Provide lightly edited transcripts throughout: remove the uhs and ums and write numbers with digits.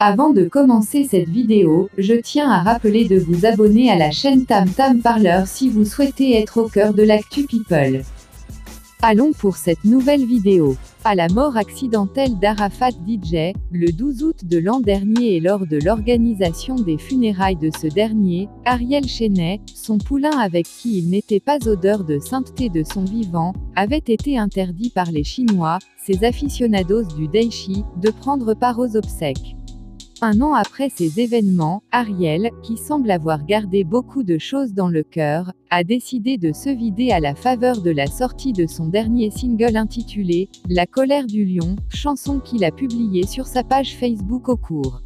Avant de commencer cette vidéo, je tiens à rappeler de vous abonner à la chaîne Tam Tam Parleur si vous souhaitez être au cœur de l'actu people. Allons pour cette nouvelle vidéo. À la mort accidentelle d'Arafat DJ, le 12 août de l'an dernier et lors de l'organisation des funérailles de ce dernier, Ariel Chenet, son poulain avec qui il n'était pas odeur de sainteté de son vivant, avait été interdit par les Chinois, ces aficionados du Daichi, de prendre part aux obsèques. Un an après ces événements, Ariel, qui semble avoir gardé beaucoup de choses dans le cœur, a décidé de se vider à la faveur de la sortie de son dernier single intitulé « La colère du lion », chanson qu'il a publiée sur sa page Facebook au cours.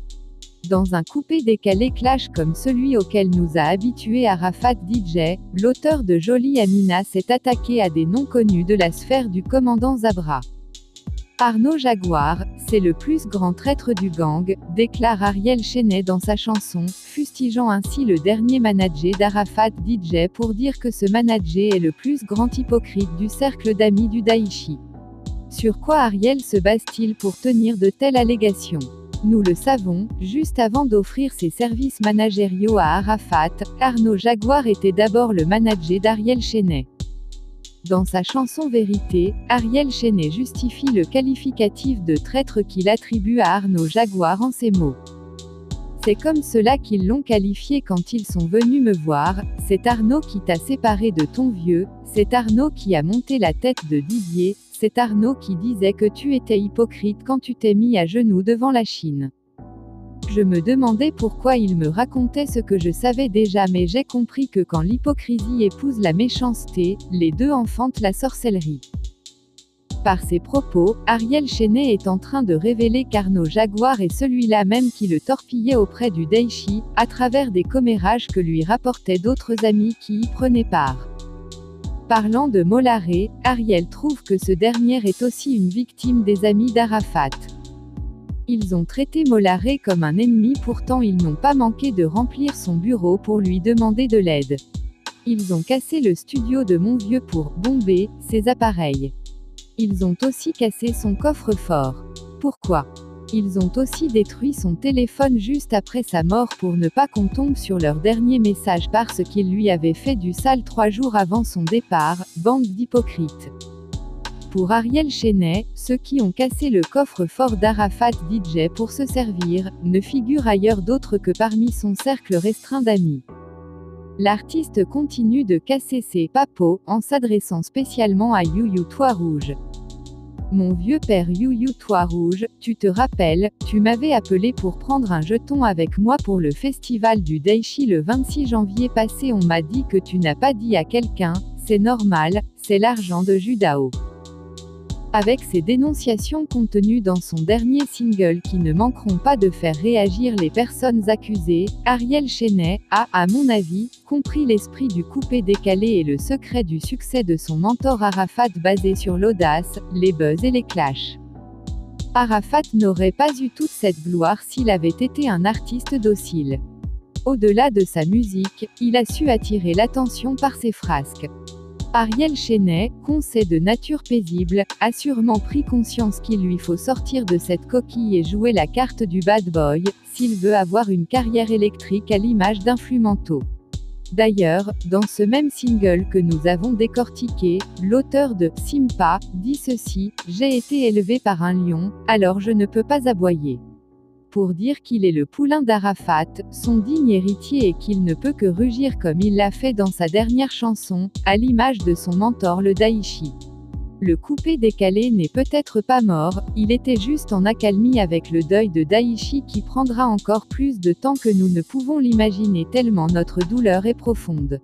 Dans un coupé-décalé clash comme celui auquel nous a habitués Arafat DJ, l'auteur de Jolie Amina s'est attaqué à des noms connus de la sphère du commandant Zabra. Arnaud Jaguar, c'est le plus grand traître du gang, déclare Ariel Chenet dans sa chanson, fustigeant ainsi le dernier manager d'Arafat DJ pour dire que ce manager est le plus grand hypocrite du cercle d'amis du Daichi. Sur quoi Ariel se base-t-il pour tenir de telles allégations? Nous le savons, juste avant d'offrir ses services managériaux à Arafat, Arnaud Jaguar était d'abord le manager d'Ariel Chenet. Dans sa chanson Vérité, Ariel Chenet justifie le qualificatif de traître qu'il attribue à Arnaud Jaguar en ces mots. C'est comme cela qu'ils l'ont qualifié quand ils sont venus me voir, c'est Arnaud qui t'a séparé de ton vieux, c'est Arnaud qui a monté la tête de Didier, c'est Arnaud qui disait que tu étais hypocrite quand tu t'es mis à genoux devant la Chine. Je me demandais pourquoi il me racontait ce que je savais déjà, mais j'ai compris que quand l'hypocrisie épouse la méchanceté, les deux enfantent la sorcellerie. Par ses propos, Ariel Chenet est en train de révéler qu'Arnaud Jaguar est celui-là même qui le torpillait auprès du Daichi, à travers des commérages que lui rapportaient d'autres amis qui y prenaient part. Parlant de Mollahé, Ariel trouve que ce dernier est aussi une victime des amis d'Arafat. Ils ont traité Mollahé comme un ennemi, pourtant ils n'ont pas manqué de remplir son bureau pour lui demander de l'aide. Ils ont cassé le studio de mon vieux pour « bomber » ses appareils. Ils ont aussi cassé son coffre-fort. Pourquoi? Ils ont aussi détruit son téléphone juste après sa mort pour ne pas qu'on tombe sur leur dernier message parce qu'il lui avait fait du sale 3 jours avant son départ, bande d'hypocrites. Pour Ariel Chenet, ceux qui ont cassé le coffre-fort d'Arafat DJ pour se servir, ne figurent ailleurs d'autres que parmi son cercle restreint d'amis. L'artiste continue de casser ses papos, en s'adressant spécialement à You Toi Rouge. Mon vieux père You Toi Rouge, tu te rappelles, tu m'avais appelé pour prendre un jeton avec moi pour le festival du Daichi le 26 janvier passé, on m'a dit que tu n'as pas dit à quelqu'un, c'est normal, c'est l'argent de Judao. Avec ces dénonciations contenues dans son dernier single qui ne manqueront pas de faire réagir les personnes accusées, Ariel Chenet a, à mon avis, compris l'esprit du coupé-décalé et le secret du succès de son mentor Arafat basé sur l'audace, les buzz et les clashs. Arafat n'aurait pas eu toute cette gloire s'il avait été un artiste docile. Au-delà de sa musique, il a su attirer l'attention par ses frasques. Ariel Chenet, conseil de nature paisible, a sûrement pris conscience qu'il lui faut sortir de cette coquille et jouer la carte du bad boy, s'il veut avoir une carrière électrique à l'image d'Influmanto. D'ailleurs, dans ce même single que nous avons décortiqué, l'auteur de « Simpa » dit ceci, « J'ai été élevé par un lion, alors je ne peux pas aboyer ». Pour dire qu'il est le poulain d'Arafat, son digne héritier et qu'il ne peut que rugir comme il l'a fait dans sa dernière chanson, à l'image de son mentor le Daichi. Le coupé-décalé n'est peut-être pas mort, il était juste en accalmie avec le deuil de Daichi qui prendra encore plus de temps que nous ne pouvons l'imaginer tellement notre douleur est profonde.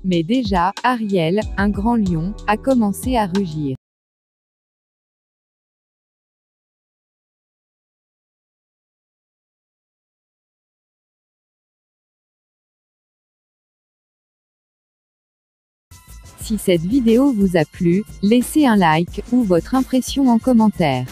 Mais déjà, Ariel, un grand lion, a commencé à rugir. Si cette vidéo vous a plu, laissez un like, ou votre impression en commentaire.